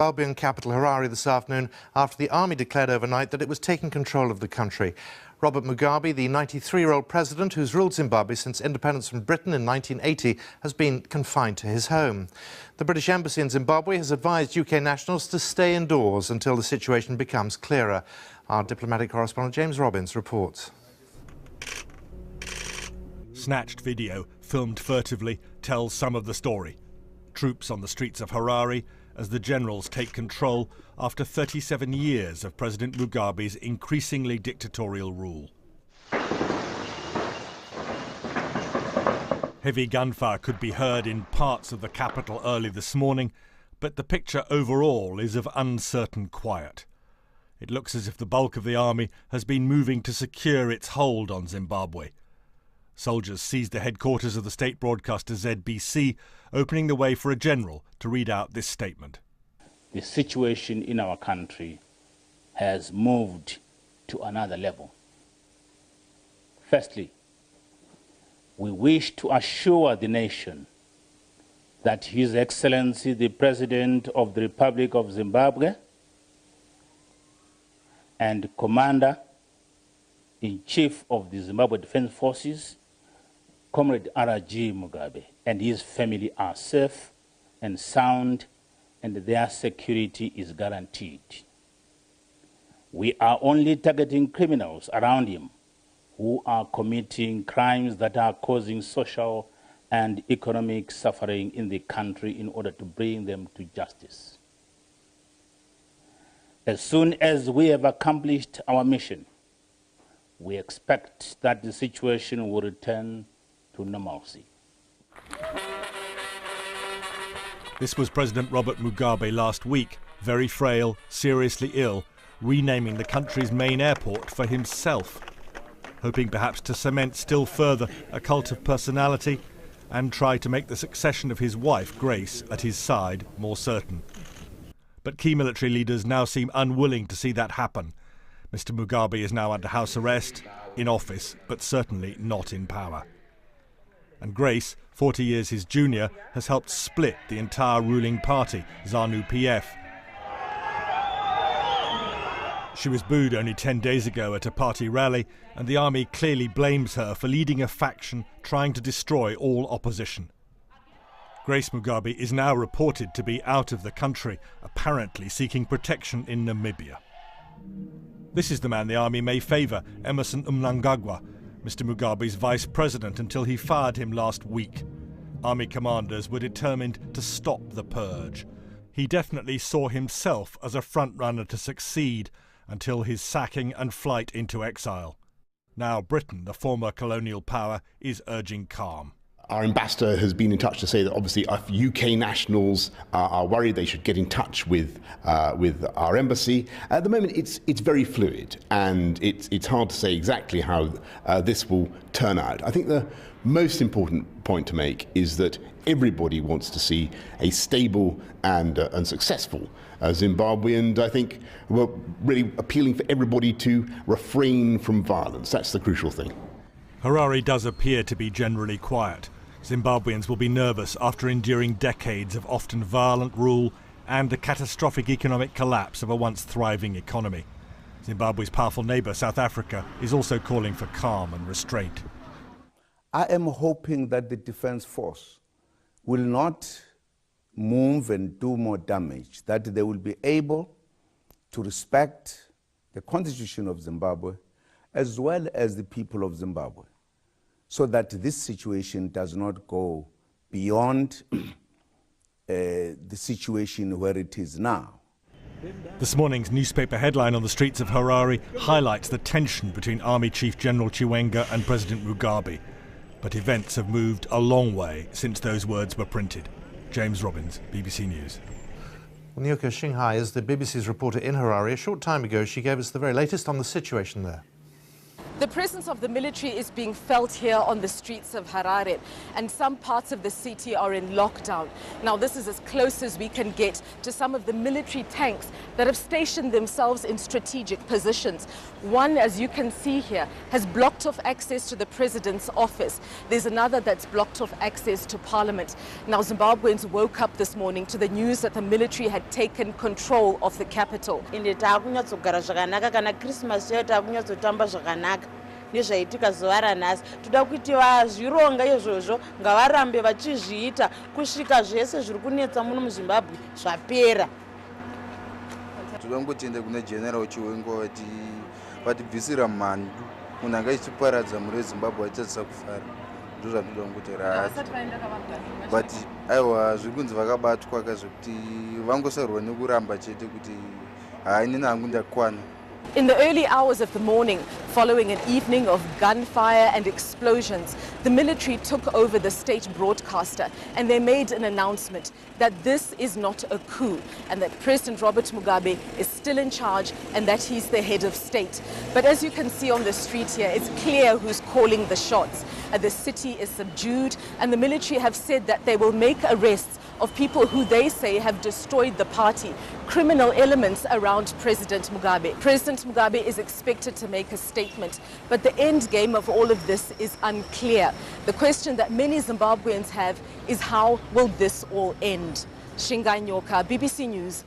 Zimbabwean capital Harare this afternoon after the army declared overnight that it was taking control of the country. Robert Mugabe, the 93-year-old president who's ruled Zimbabwe since independence from Britain in 1980, has been confined to his home. The British Embassy in Zimbabwe has advised UK nationals to stay indoors until the situation becomes clearer. Our diplomatic correspondent James Robbins reports. Snatched video, filmed furtively, tells some of the story. Troops on the streets of Harare as the generals take control after 37 years of President Mugabe's increasingly dictatorial rule. Heavy gunfire could be heard in parts of the capital early this morning, but the picture overall is of uncertain quiet. It looks as if the bulk of the army has been moving to secure its hold on Zimbabwe. Soldiers seized the headquarters of the state broadcaster ZBC, opening the way for a general to read out this statement. The situation in our country has moved to another level. Firstly, we wish to assure the nation that His Excellency the President of the Republic of Zimbabwe and Commander-in-Chief of the Zimbabwe Defense Forces, Comrade R.G. Mugabe, and his family are safe and sound, and their security is guaranteed. We are only targeting criminals around him who are committing crimes that are causing social and economic suffering in the country in order to bring them to justice. As soon as we have accomplished our mission, we expect that the situation will return to normalcy. This was President Robert Mugabe last week, very frail, seriously ill, renaming the country's main airport for himself, hoping perhaps to cement still further a cult of personality and try to make the succession of his wife, Grace, at his side more certain. But key military leaders now seem unwilling to see that happen. Mr. Mugabe is now under house arrest, in office, but certainly not in power. And Grace, 40 years his junior, has helped split the entire ruling party, ZANU-PF. She was booed only 10 days ago at a party rally, and the army clearly blames her for leading a faction trying to destroy all opposition. Grace Mugabe is now reported to be out of the country, apparently seeking protection in Namibia. This is the man the army may favour, Emmerson Mnangagwa, Mr. Mugabe's vice president until he fired him last week. Army commanders were determined to stop the purge. He definitely saw himself as a front-runner to succeed until his sacking and flight into exile. Now Britain, the former colonial power, is urging calm. Our ambassador has been in touch to say that obviously if UK nationals are worried, they should get in touch with our embassy. At the moment, it's very fluid, and it's hard to say exactly how this will turn out. I think the most important point to make is that everybody wants to see a stable and successful Zimbabwe, and I think we're really appealing for everybody to refrain from violence. That's the crucial thing. Harare does appear to be generally quiet. Zimbabweans will be nervous after enduring decades of often violent rule and the catastrophic economic collapse of a once thriving economy. Zimbabwe's powerful neighbour, South Africa, is also calling for calm and restraint. I am hoping that the Defence Force will not move and do more damage, that they will be able to respect the Constitution of Zimbabwe as well as the people of Zimbabwe, so that this situation does not go beyond the situation where it is now. This morning's newspaper headline on the streets of Harare highlights the tension between Army Chief General Chiwenga and President Mugabe. But events have moved a long way since those words were printed. James Robbins, BBC News. Well, Nyuka Shinghai is the BBC's reporter in Harare. A short time ago, she gave us the very latest on the situation there. The presence of the military is being felt here on the streets of Harare, and some parts of the city are in lockdown. Now, this is as close as we can get to some of the military tanks that have stationed themselves in strategic positions. One, as you can see here, has blocked off access to the president's office. There's another that's blocked off access to parliament. Now, Zimbabweans woke up this morning to the news that the military had taken control of the capital. nezvaitika zuva ranhasi toda kuti vazvironga izvozvo ngavarambe vachizviita kusvika zvese zviri kunetsa muno muZimbabwe zvapera. Toda kungotenda kuna general Chiwengo vatibvisira mhandu munhu anga ichiparadza muri weZimbabwe achitadzisa kufara. Ndizvo zvatoda kungotera but aiwa zviri kunzi vakabatwa kazvokuti vangosarwa nekuramba chete kuti hainini hangu ndakwana. In the early hours of the morning, following an evening of gunfire and explosions, the military took over the state broadcaster and they made an announcement that this is not a coup and that President Robert Mugabe is still in charge and that he's the head of state. But as you can see on the street here, it's clear who's calling the shots. The city is subdued and the military have said that they will make arrests of people who they say have destroyed the party, criminal elements around President Mugabe. President Mugabe is expected to make a statement, but the end game of all of this is unclear. The question that many Zimbabweans have is how will this all end? Shinga Nyoka, BBC News.